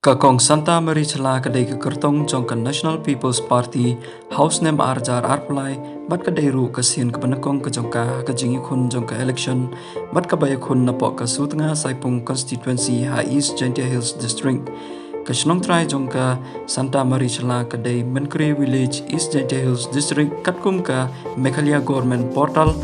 Kakong Santa Maria Chala kadai ke kertong jongkan National People's Party House name arjar arpulai bat kadai ru kasian ke penekong ke jongka ke jingi kun jongka election bat kabaya kun napok ke sutengah saipung constituency Ha East Gentia Hills District ke senong try jongka Santa Maria Chala kadai Menkuri Village East Gentia Hills District katkum ke Meghalaya Government Portal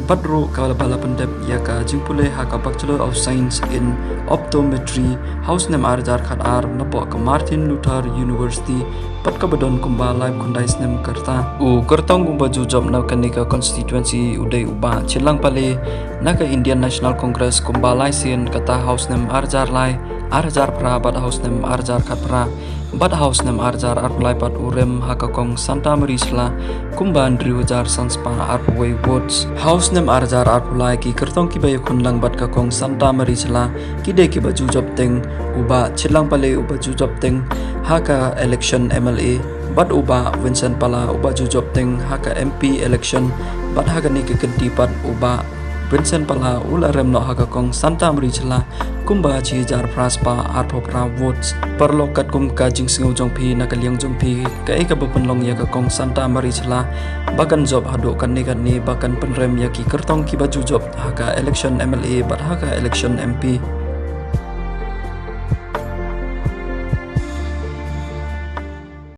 Badru Kalabala Pendep Yaka Jingpule Haka Bachelor of Science in Optometry House Nem Arjar Khatar Napok ke Martin Luther University Pat Kabadon Kumba Live Kundais Nem Kerta U Kertong Kumba Jujop Na Kanika Constituency Uday Uba Chilang Pale Naka Indian National Congress Kumba Laisien Kata House Nem Arjar Lai Arjar Pra Bad House Nem Arjar Khatra Bad House Nem Arjar Arplai Pat Urem Hakakong Santa Marisla Kumba Andrew Jar Sanspa Arpway Woods House Nem Arjar Arpulai Ki Kertong Ki Bayu Kunlang Bad Kakong Santa Marisla Ki De Ki Baju Job Ting Uba Chilang Pale Uba Job Ting Haka Election MLA Bad Uba Vincent Pala Uba Job Ting Haka MP Election Bad Haka Ni Kekenti Pat Uba Vincent Pala Ula Remno Hakakong Santa Marisla Kumba Chi Jar Praspa Arpopra Woods Perlokat kum kajing singaw jongpi nakaliang jongpi Kai kabapun long ya kakong Santa Marisla Bakan job hadok kan ni bakan penrem ya ki kertong ki baju job Haka election MLA bat haka election MP